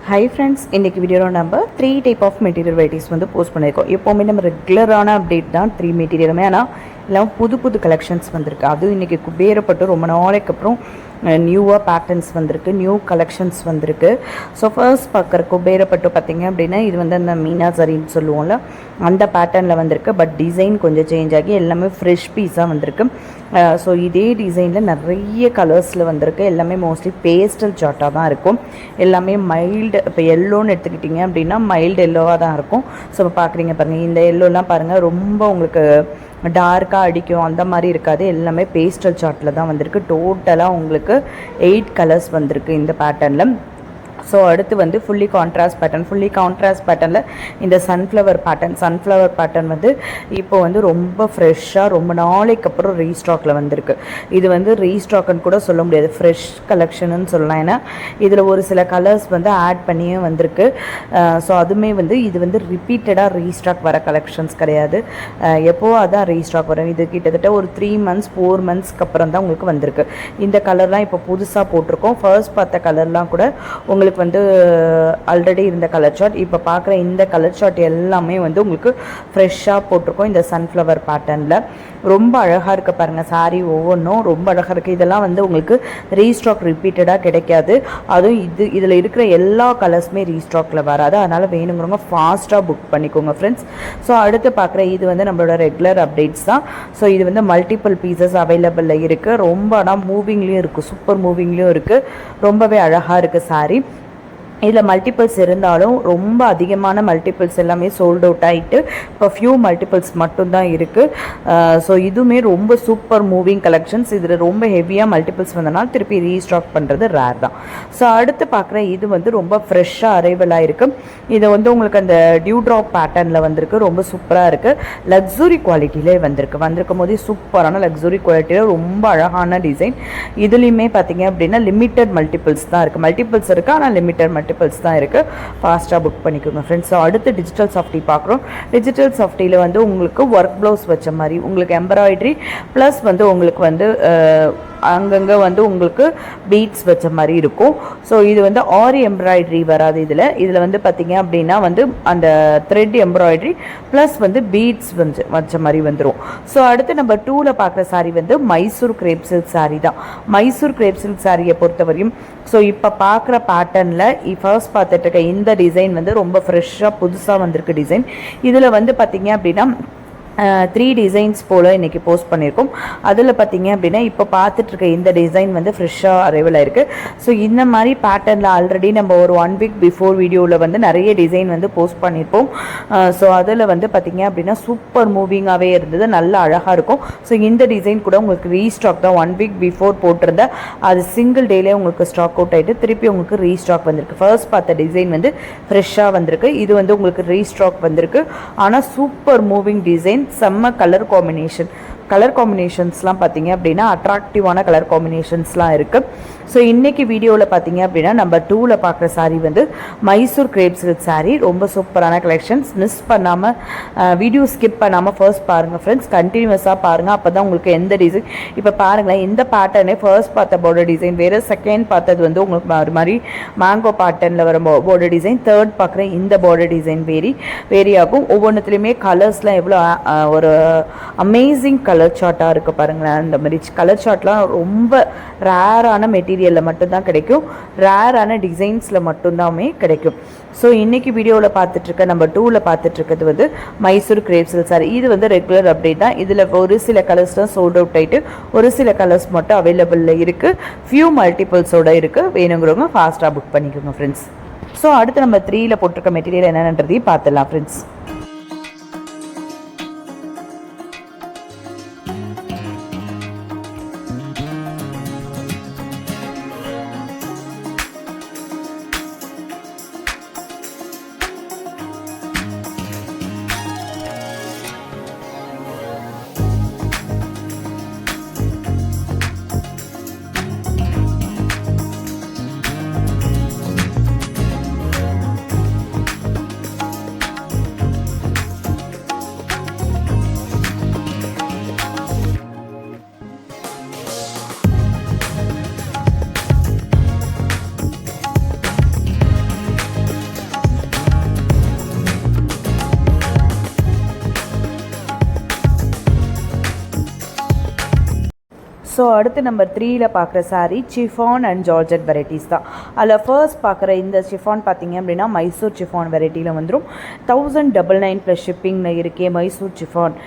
Hi friends, இன்றைக்கி வீடியோவில் நம்ம 3 டைப் ஆஃப் மெட்டீரியல் வெரைட்டிஸ் வந்து போஸ்ட் பண்ணியிருக்கோம். எப்போவுமே நம்ம ரெகுலரான அப்டேட் தான் 3 மெட்டீரியலுமே. ஆனால் எல்லாம் புது புது கலெக்ஷன்ஸ் வந்திருக்கு. அதுவும் இன்றைக்கி குபேரப்பட்டு ரொம்ப நாளைக்கு அப்புறம் நியூவாக பேட்டர்ன்ஸ் வந்திருக்கு, நியூ கலெக்ஷன்ஸ் வந்திருக்கு. ஸோ ஃபர்ஸ்ட் பார்க்குற குபேரப்பட்டு பார்த்திங்க அப்படின்னா இது வந்து அந்த மீனா சரின்னு சொல்லுவோம்ல, அந்த பேட்டர்னில் வந்திருக்கு. பட் டிசைன் கொஞ்சம் சேஞ்ச் ஆகி எல்லாமே ஃப்ரெஷ் பீஸாக வந்திருக்கு. ஸோ இதே டிசைனில் நிறைய கலர்ஸில் வந்திருக்கு. எல்லாமே மோஸ்ட்லி பேஸ்டல் சார்ட்டாக தான் இருக்கும். எல்லாமே மைல்டு, இப்போ எல்லோன்னு எடுத்துக்கிட்டிங்க அப்படின்னா மைல்டு எல்லோவாக தான் இருக்கும். ஸோ இப்போ பார்க்குறீங்க பாருங்கள், இந்த எல்லோலாம் பாருங்கள் ரொம்ப உங்களுக்கு டார்க்காக அடிக்கும் அந்த மாதிரி இருக்காது. எல்லாமே பேஸ்டல் சார்ட்டில் தான் வந்திருக்கு. டோட்டலாக உங்களுக்கு 8 கலர்ஸ் வந்திருக்கு இந்த பேட்டர்னில். ஸோ அடுத்து வந்து ஃபுல்லி கான்ட்ராஸ்ட் பேட்டர்னில் இந்த சன்ஃப்ளவர் பேட்டர்ன் வந்து இப்போ வந்து ரொம்ப ஃப்ரெஷ்ஷாக ரொம்ப நாளைக்கு அப்புறம் ரீஸ்டாக்கில் வந்திருக்கு. இது வந்து ரீஸ்டாக்குன்னு கூட சொல்ல முடியாது, ஃப்ரெஷ் கலெக்ஷன்னு சொல்லலாம். ஏன்னா இதில் ஒரு சில கலர்ஸ் வந்து ஆட் பண்ணியே வந்திருக்கு. ஸோ அதுவுமே வந்து இது வந்து ரிப்பீட்டடாக ரீஸ்டாக் வர கலெக்ஷன்ஸ் கிடையாது. எப்போது அதான் ரீஸ்டாக் வரும். இது கிட்டத்தட்ட ஒரு 3 மந்த்ஸ் 4 மந்த்ஸ்க்கு அப்புறம் தான் உங்களுக்கு வந்திருக்கு. இந்த கலர்லாம் இப்போ புதுசாக போட்டிருக்கோம். ஃபர்ஸ்ட் பார்த்த கலர்லாம் கூட உங்களுக்கு வந்து ஆல்ரெடி இருந்த கலர் சார்ட். இப்போ பார்க்குற இந்த கலர் சார்ட் எல்லாமே வந்து உங்களுக்கு ஃப்ரெஷ்ஷாக போட்டிருக்கோம். இந்த சன்ஃப்ளவர் பேட்டர்னில் ரொம்ப அழகாக இருக்க பாருங்கள். சாரீ ஒவ்வொன்றும் ரொம்ப அழகாக இருக்குது. இதெல்லாம் வந்து உங்களுக்கு ரீஸ்டாக் ரிப்பீட்டடாக கிடைக்காது. அதுவும் இதில் இருக்கிற எல்லா கலர்ஸுமே ரீஸ்டாக்கில் வராது. அதனால் வேணுங்கிறவங்க ஃபாஸ்ட்டாக புக் பண்ணிக்கோங்க ஃப்ரெண்ட்ஸ். ஸோ அடுத்து பார்க்குற இது வந்து நம்மளோட ரெகுலர் அப்டேட்ஸ் தான். ஸோ இது வந்து மல்டிபிள் பீசஸ் அவைலபிளில் இருக்குது. ரொம்ப ஆனால் மூவிங்லேயும் இருக்குது, சூப்பர் மூவிங்லேயும் இருக்குது. ரொம்பவே அழகாக இருக்குது சாரீ. இதில் மல்டிபிள்ஸ் இருந்தாலும் ரொம்ப அதிகமான மல்டிபிள்ஸ் எல்லாமே சோல்ட் அவுட் ஆகிட்டு இப்போ ஃபியூ மல்டிபிள்ஸ் மட்டும்தான் இருக்குது. ஸோ இதுவுமே ரொம்ப சூப்பர் மூவிங் கலெக்ஷன்ஸ். இதில் ரொம்ப ஹெவியாக மல்டிபிள்ஸ் வந்தனால திருப்பி ரீஸ்டாக் பண்ணுறது ரேர் தான். ஸோ அடுத்து பார்க்குற இது வந்து ரொம்ப ஃப்ரெஷ்ஷாக அரைவலாக இருக்குது. இதை வந்து உங்களுக்கு அந்த டியூ ட்ராப் பேட்டர்னில் வந்திருக்கு. ரொம்ப சூப்பராக இருக்குது. லக்ஸுரி குவாலிட்டியிலே வந்திருக்கும் போதே சூப்பரான லக்ஸுரி குவாலிட்டியில் ரொம்ப அழகான டிசைன். இதுலேயுமே பார்த்தீங்க அப்படின்னா லிமிட்டட் மல்டிபிள்ஸ் தான் இருக்குது. மல்டிபிள்ஸ் இருக்குது ஆனால் லிமிட்டட் மல்டிபிள்ஸ் தான் இருக்குது. ஃபாஸ்ட்டாக புக் பண்ணிக்கோங்க ஃப்ரெண்ட்ஸ். ஸோ அடுத்து டிஜிட்டல் சாஃப்டி பார்க்குறோம். டிஜிட்டல் சாஃப்டியில் வந்து உங்களுக்கு ஒர்க் ப்ளவுஸ் வச்ச மாதிரி உங்களுக்கு எம்ப்ராய்டரி ப்ளஸ் வந்து உங்களுக்கு வந்து அங்கங்கே வந்து உங்களுக்கு பீட்ஸ் வச்ச மாதிரி இருக்கும். ஸோ இது வந்து ஆரி எம்ப்ராய்டரி வராது. இதில் வந்து பார்த்திங்க அப்படின்னா வந்து அந்த த்ரெட் எம்ப்ராய்டரி ப்ளஸ் வந்து பீட்ஸ் வந்து வச்ச மாதிரி வந்துடும். ஸோ அடுத்து நம்ம 2ல் பார்க்குற சாரீ வந்து மைசூர் கிரேப் சில்க் சாரீ தான். மைசூர் கிரேப் சில்க் சாரியை பொறுத்தவரையும் ஸோ இப்போ பார்க்குற பேட்டர்னில் ஃபர்ஸ்ட் பார்த்துட்டு இருக்க இந்த டிசைன் வந்து ரொம்ப ஃப்ரெஷ்ஷாக புதுசாக வந்திருக்கு டிசைன். இதில் வந்து பார்த்திங்க அப்படின்னா 3 டிசைன்ஸ் போல் இன்றைக்கி போஸ்ட் பண்ணியிருக்கோம். அதில் பார்த்திங்க அப்படின்னா இப்போ பார்த்துட்ருக்க இந்த டிசைன் வந்து ஃப்ரெஷ்ஷாக அரைவல் ஆயிருக்கு. ஸோ இந்த மாதிரி பேட்டர்னில் ஆல்ரெடி நம்ம ஒரு 1 வீக் பிஃபோர் வீடியோவில் வந்து நிறைய டிசைன் வந்து போஸ்ட் பண்ணியிருப்போம். ஸோ அதில் வந்து பார்த்திங்க அப்படின்னா சூப்பர் மூவிங்காகவே இருந்தது, நல்ல அழகாக இருக்கும். ஸோ இந்த டிசைன் கூட உங்களுக்கு ரீஸ்டாக் தான். 1 வீக் பிஃபோர் போட்டிருந்த அது சிங்கிள் டேலே உங்களுக்கு ஸ்டாக் அவுட் ஆகிட்டு திருப்பி உங்களுக்கு ரீஸ்டாக் வந்திருக்கு. ஃபர்ஸ்ட் பார்த்த டிசைன் வந்து ஃப்ரெஷ்ஷாக வந்திருக்கு. இது வந்து உங்களுக்கு ரீஸ்டாக் வந்திருக்கு. ஆனால் சூப்பர் மூவிங் டிசைன், செம்ம கலர் காம்பினேஷன்ஸ்லாம் பார்த்தீங்க அப்படின்னா அட்ராக்டிவான கலர் காம்பினேஷன்ஸ்லாம் இருக்குது. ஸோ இன்றைக்கி வீடியோவில் பார்த்தீங்க அப்படின்னா நம்ம 2ல் பார்க்குற சாரீ வந்து மைசூர் கிரேப் சில்க் சாரீ. ரொம்ப சூப்பரான கலெக்ஷன்ஸ். மிஸ் பண்ணாமல் வீடியோ ஸ்கிப் பண்ணாமல் ஃபர்ஸ்ட் பாருங்கள் ஃப்ரெண்ட்ஸ். கண்டினியூஸாக பாருங்கள், அப்போ தான் உங்களுக்கு எந்த டிசைன். இப்போ பாருங்களேன், இந்த பேட்டர்னே ஃபர்ஸ்ட் பார்த்த பார்டர் டிசைன் வேறு, செகண்ட் பார்த்தது வந்து உங்களுக்கு ஒரு மாதிரி மேங்கோ பேட்டர்னில் வர பார்டர் டிசைன், தேர்ட் பார்க்குற இந்த பார்டர் டிசைன் வேரி ஆகும். ஒவ்வொன்றுத்துலேயுமே கலர்ஸ்லாம் எவ்வளோ ஒரு அமேசிங் கலர் சார்ட்டாக இருக்குது பாருங்களேன். அந்த மாதிரி கலர் சார்ட்லாம் ரொம்ப ரேரான மெட்டீரியலில் மட்டும்தான் கிடைக்கும், ரேரான டிசைன்ஸில் மட்டும்தாமே கிடைக்கும். ஸோ இன்றைக்கி வீடியோவில் பார்த்துட்ருக்க நம்ம 2ல் பார்த்துட்ருக்கிறது வந்து மைசூர் கிரேப் சில்க் சாரீ. இது வந்து ரெகுலர் அப்டேட் தான். இதில் ஒரு சில கலர்ஸ் தான் சோல்ட் அவுட் ஆகிட்டு ஒரு சில கலர்ஸ் மட்டும் அவைலபிளில் இருக்குது. ஃபியூ மல்டிபிள்ஸோடு இருக்குது. வேணுங்கிறவங்க ஃபாஸ்ட்டாக புக் பண்ணிக்கோங்க ஃப்ரெண்ட்ஸ். ஸோ அடுத்து நம்ம 3ல் போட்டிருக்க மெட்டீரியல் என்னென்னன்றதையும் பார்த்துடலாம் ஃப்ரெண்ட்ஸ். ஸோ அடுத்து நம்பர் 3ல பார்க்குற sari chiffon and georgette varieties தான். அதில் ஃபர்ஸ்ட் பார்க்குற இந்த சிஃபான் பார்த்தீங்க அப்படின்னா மைசூர் சிஃபான் வெரைட்டியில் வந்துடும். 1099 ப்ளஸ் ஷிப்பிங்கில் இருக்கே மைசூர் சிஃபான்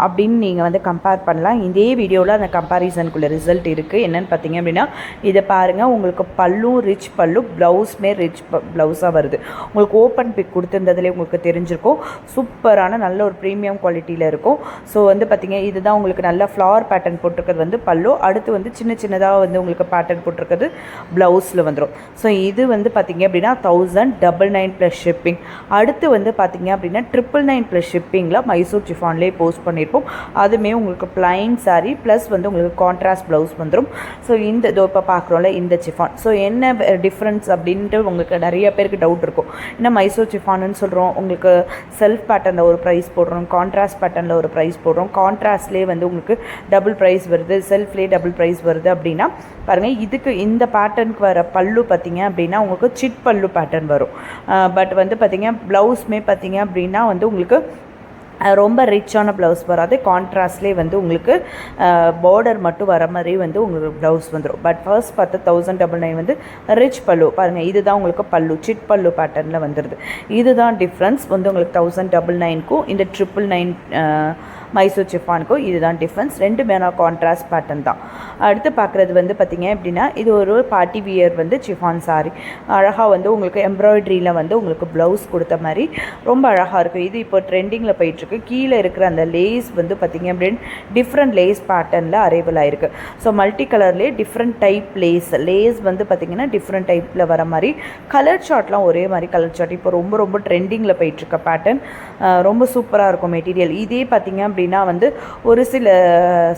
அப்படின்னு நீங்கள் வந்து கம்பேர் பண்ணலாம். இதே வீடியோவில் அந்த கம்பேரிசனுக்குள்ள ரிசல்ட் இருக்குது. என்னென்னு பார்த்தீங்க அப்படின்னா இதை பாருங்கள், உங்களுக்கு பல்லும் ரிச் பல்லு, ப்ளவுஸுமே ரிச் ப்ளவுஸாக வருது. உங்களுக்கு ஓப்பன் பிக் கொடுத்துருந்ததுலேயே உங்களுக்கு தெரிஞ்சிருக்கும். சூப்பரான நல்ல ஒரு ப்ரீமியம் குவாலிட்டியில் இருக்கும். ஸோ வந்து பார்த்தீங்க இதுதான் உங்களுக்கு நல்ல ஃப்ளவர் பேட்டர்ன் போட்டிருக்கிறது வந்து பல்லு. அடுத்து வந்து சின்ன சின்னதாக வந்து உங்களுக்கு பேட்டர்ன் போட்டிருக்கிறது ப்ளவுஸில் வந்துடும். ஸோ இது வந்து பார்த்திங்க அப்படின்னா 1099 ப்ளஸ் ஷிப்பிங். அடுத்து வந்து பார்த்திங்க அப்படின்னா 999 ப்ளஸ் ஷிப்பிங்கில் மைசூர் சிஃபான்லேயே போஸ்ட் பண்ணியிருப்போம். அதுவுமே உங்களுக்கு ப்ளைன் சாரீ ப்ளஸ் வந்து உங்களுக்கு கான்ட்ராஸ்ட் ப்ளவுஸ் வந்துடும். ஸோ இந்த இதோ இப்போ பார்க்குறோம்ல இந்த சிஃபான். ஸோ என்ன டிஃப்ரென்ஸ் அப்படின்ட்டு உங்களுக்கு நிறைய பேருக்கு டவுட் இருக்கும். ஏன்னா மைசூர் சிஃபான்னு சொல்கிறோம், உங்களுக்கு செல்ஃப் பேட்டர்னில் ஒரு ப்ரைஸ் போடுறோம், கான்ட்ராஸ்ட் பேட்டர்னில் ஒரு ப்ரைஸ் போடுறோம், கான்ட்ராஸ்ட்லேயே வந்து உங்களுக்கு டபுள் ப்ரைஸ் வருது, செல்ஃப்லேயே டபுள் ப்ரைஸ் வருது அப்படின்னா பாருங்கள். இதுக்கு இந்த பேட்டர்னுக்கு வர பல்லு பார்த்திங்க அப்படின்னா உங்களுக்கு சிட் பல்லு பேட்டர்ன் வரும். பட் வந்து பார்த்திங்க ப்ளவுஸ்மே பார்த்திங்க அப்படின்னா வந்து உங்களுக்கு ரொம்ப ரிச்சான ப்ளவுஸ் வராது. கான்ட்ராஸ்ட்லேயே வந்து உங்களுக்கு பார்டர் மட்டும் வர மாதிரி வந்து உங்களுக்கு ப்ளவுஸ் வந்துடும். பட் ஃபர்ஸ்ட் பார்த்து 1099 வந்து ரிச் பல்லு பாருங்கள். இதுதான் உங்களுக்கு பல்லு சிட் பல்லு பேட்டர்னில் வந்துடுது. இதுதான் டிஃப்ரென்ஸ் வந்து உங்களுக்கு 1099க்கும் இந்த 999 மைசூர் சிஃபானுக்கும் இதுதான் டிஃப்ரென்ஸ். ரெண்டுமே நான் கான்ட்ராஸ்ட் பேட்டர்ன் தான். அடுத்து பார்க்குறது வந்து பார்த்திங்க அப்படின்னா இது ஒரு பார்ட்டி வியர் வந்து சிஃபான் சாரி. அழகாக வந்து உங்களுக்கு எம்ப்ராய்ட்ரியில் வந்து உங்களுக்கு ப்ளவுஸ் கொடுத்த மாதிரி ரொம்ப அழகாக இருக்கும். இது இப்போ ட்ரெண்டிங்கில் போயிட்டுருக்கு. கீழே இருக்கிற அந்த லேஸ் வந்து பார்த்திங்க அப்படின்னு டிஃப்ரெண்ட் லேஸ் பேட்டர்னில் அரைவல் ஆகிருக்கு. ஸோ மல்டி கலர்லேயே டிஃப்ரெண்ட் டைப் லேஸ் வந்து பார்த்திங்கன்னா டிஃப்ரெண்ட் டைப்பில் வர மாதிரி. கலர் ஷார்ட்லாம் ஒரே மாதிரி கலர் ஷார்ட் இப்போ ரொம்ப ரொம்ப ட்ரெண்டிங்கில் போயிட்டுருக்க பேட்டர்ன். ரொம்ப சூப்பராக இருக்கும் மெட்டீரியல். இதே பார்த்திங்க அப்படின்னா வந்து ஒரு சில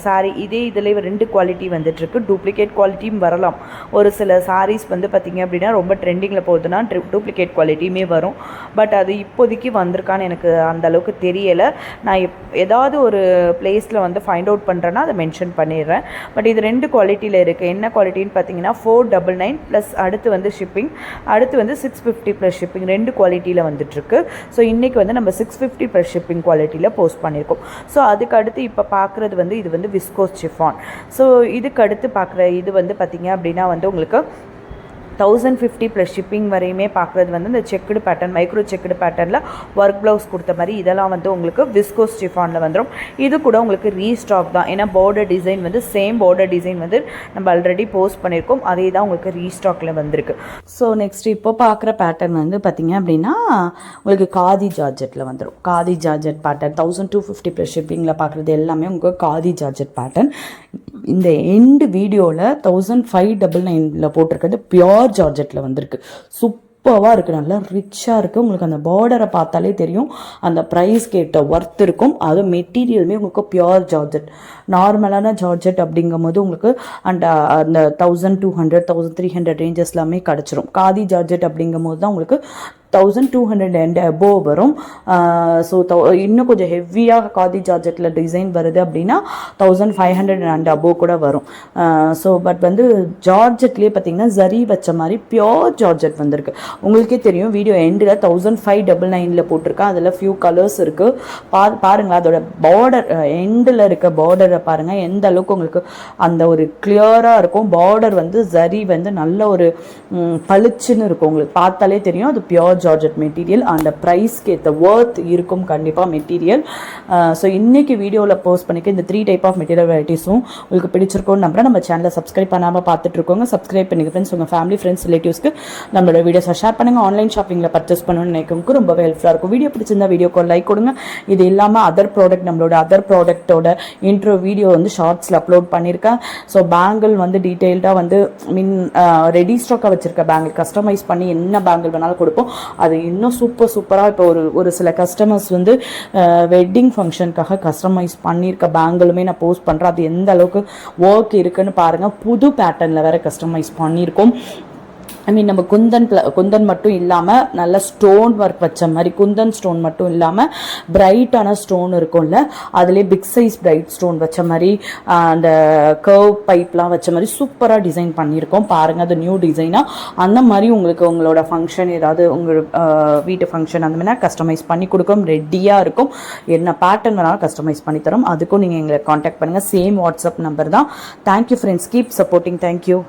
சாரீ இதே இதில் 2 குவாலிட்டி வந்துட்டுருக்கு. டூப்ளிகேட் குவாலிட்டியும் வரலாம். ஒரு சில சாரீஸ் வந்து பார்த்திங்க அப்படின்னா ரொம்ப ட்ரெண்டிங்கில் போகுதுன்னா டூப்ளிகேட் குவாலிட்டியுமே வரும். பட் அது இப்போதைக்கு வந்திருக்கான்னு எனக்கு அந்த அளவுக்கு தெரியலை. நான் ஏதாவது ஒரு பிளேஸில் வந்து ஃபைண்ட் அவுட் பண்ணுறேன்னா அதை மென்ஷன் பண்ணிடுறேன். பட் இது 2 குவாலிட்டியில் இருக்குது. என்ன குவாலிட்டின்னு பார்த்தீங்கன்னா 499 ப்ளஸ் அடுத்து வந்து ஷிப்பிங், அடுத்து வந்து 650 ப்ளஸ் ஷிப்பிங் 2 குவாலிட்டியில் வந்துட்டுருக்கு. ஸோ இன்றைக்கி வந்து நம்ம 650 ப்ளஸ் ஷிப்பிங் குவாலிட்டியில் போஸ்ட் பண்ணியிருக்கோம். ஸோ அதுக்கு அடுத்து இப்போ பார்க்குறது வந்து இது வந்து விஸ்கோஸ் சிஃபான். ஸோ இதுக்கு அடுத்து பார்க்குற இது வந்து பார்த்திங்க அப்படின்னா வந்து உங்களுக்கு 1050 ப்ளஸ் ஷிப்பிங் வரையுமே பார்க்குறது வந்து இந்த செக்குடு பேட்டர்ன், மைக்ரோ செக்குடு பேட்டர்னில் ஒர்க் ப்ளவுஸ் கொடுத்த மாதிரி இதெல்லாம் வந்து உங்களுக்கு விஸ்கோஸ் சிஃபானில் வந்துடும். இது கூட உங்களுக்கு ரீஸ்டாக் தான். ஏன்னா பார்டர் டிசைன் வந்து சேம் பார்டர் டிசைன் வந்து நம்ம ஆல்ரெடி போஸ்ட் பண்ணியிருக்கோம். அதே தான் உங்களுக்கு ரீஸ்டாக்கில் வந்திருக்கு. ஸோ நெக்ஸ்ட் இப்போ பார்க்குற பேட்டர்ன் வந்து பார்த்திங்க அப்படின்னா உங்களுக்கு காதி ஜார்ஜெட்டில் வந்துடும். காதி ஜார்ஜெட் பேட்டர்ன் 1250 ப்ளஸ் ஷிப்பிங்கில் பார்க்குறது எல்லாமே உங்களுக்கு காதி ஜார்ஜெட் பேட்டர்ன். இந்த எண்டு வீடியோவில் 1599 போட்டிருக்கிறது பியோர் ஜார்ஜெட்டில் வந்திருக்கு. சூப்பராக இருக்குது, நல்லா ரிச்சாக இருக்குது. உங்களுக்கு அந்த பார்டரை பார்த்தாலே தெரியும் அந்த ப்ரைஸ் கேட்ட ஒர்த் இருக்கும். அது மெட்டீரியலுமே உங்களுக்கு பியோர் ஜார்ஜெட். நார்மலான ஜார்ஜெட் அப்படிங்கும் போது உங்களுக்கு அந்த 1200 1300 ரேஞ்சஸ் எல்லாமே கிடச்சிரும். காதி ஜார்ஜெட் அப்படிங்கும் போது தான் உங்களுக்கு 1200 அண்ட் அபோவ் வரும். ஸோ இன்னும் கொஞ்சம் ஹெவியாக காதி ஜார்ஜெட்டில் டிசைன் வருது அப்படின்னா 1500 அண்ட் அபோவ் கூட வரும். ஸோ பட் வந்து ஜார்ஜெட்லேயே பார்த்தீங்கன்னா ஜரி வச்ச மாதிரி பியோர் ஜார்ஜெட் வந்திருக்கு. உங்களுக்கே தெரியும் வீடியோ எண்டில் 1599 போட்டிருக்கேன். அதில் ஃபியூ கலர்ஸ் இருக்குது. பாருங்கள் அதோட பார்டர் எண்டில் இருக்க பார்டரை பாருங்கள் எந்த அளவுக்கு உங்களுக்கு அந்த ஒரு கிளியராக இருக்கும். பார்டர் வந்து ஜரி வந்து நல்ல ஒரு பளிச்சுன்னு இருக்கும். உங்களுக்கு பார்த்தாலே தெரியும் அது பியோர் ஜார்ஜெட் மெட்டீரியல். அந்த ப்ரைஸ்க்கு ஏற்ற ஒர்த் இருக்கும் கண்டிப்பாக மெட்டீரியல். ஸோ இன்றைக்கி வீடியோவில் போஸ்ட் பண்ணிக்க இந்த 3 டைப் ஆஃப் மெட்டீரியல் வெரைட்டிஸும் உங்களுக்கு பிடிச்சிருக்கோன்னு நம்புறேன். நம்ம சேனலை சப்ஸ்கிரைப் பண்ணாமல் பார்த்துட்ருக்கோங்க. சப்ஸ்கிரைப் பண்ணிக்க ஃப்ரெண்ட்ஸ், உங்கள் ஃபேமிலி ஃப்ரெண்ட்ஸ் ரிலேட்டிவ்ஸ்க்கு நம்மளோட வீடியோஸை ஷேர் பண்ணுங்கள். ஆன்லைன் ஷாப்பிங்கில் பர்ச்சேஸ் பண்ணணும்னு நினைக்கிறவங்களுக்கு ரொம்பவே ஹெல்ப்ஃபுல்லாக இருக்கும். வீடியோ பிடிச்சிருந்தா வீடியோக்கு லைக் கொடுங்க. இது இல்லாமல் அதர் ப்ராடக்ட் நம்மளோட அதர் ப்ராடக்ட்டோட இன்ட்ரோ வீடியோ வந்து ஷார்ட்ஸில் அப்லோட் பண்ணியிருக்கேன். ஸோ பேங்கிள் வந்து டீட்டெயில்டாக வந்து ரெடி ஸ்டாக்காக வச்சுருக்க பேங்கிள் கஸ்டமைஸ் பண்ணி என்ன பேங்கிள் வேணாலும் கொடுப்போம். அது இன்னும் சூப்பராக இப்போ ஒரு சில கஸ்டமர்ஸ் வந்து வெட்டிங் ஃபங்க்ஷனுக்காக கஸ்டமைஸ் பண்ணியிருக்க பேங்கிளுமே நான் போஸ்ட் பண்ணுறேன். அது எந்த அளவுக்கு ஒர்க் இருக்குன்னு பாருங்கள். புது பேட்டர்னில் வேறு கஸ்டமைஸ் பண்ணியிருக்கோம். ஐ மீன் நம்ம குந்தன் மட்டும் இல்லாமல் நல்ல ஸ்டோன் ஒர்க் வச்ச மாதிரி குந்தன் ஸ்டோன் மட்டும் இல்லாமல் பிரைட்டான ஸ்டோன் இருக்கும்ல, அதுலேயே பிக் சைஸ் பிரைட் ஸ்டோன் வச்ச மாதிரி அந்த கர்வ் பைப்லாம் வச்ச மாதிரி சூப்பராக டிசைன் பண்ணியிருக்கோம். பாருங்கள், அது நியூ டிசைனாக அந்த மாதிரி உங்களுக்கு உங்களோட ஃபங்க்ஷன் ஏதாவது உங்கள் வீட்டு ஃபங்க்ஷன் அந்த மாதிரி கஸ்டமைஸ் பண்ணி கொடுக்கும், ரெடியாக இருக்கும். என்ன பேட்டர்ன் வேணாலும் கஸ்டமைஸ் பண்ணி தரோம். அதுக்கும் நீங்கள் எங்களை காண்டாக்ட் பண்ணுங்கள். சேம் வாட்ஸ்அப் நம்பர் தான். Thank you friends, keep supporting. Thank you.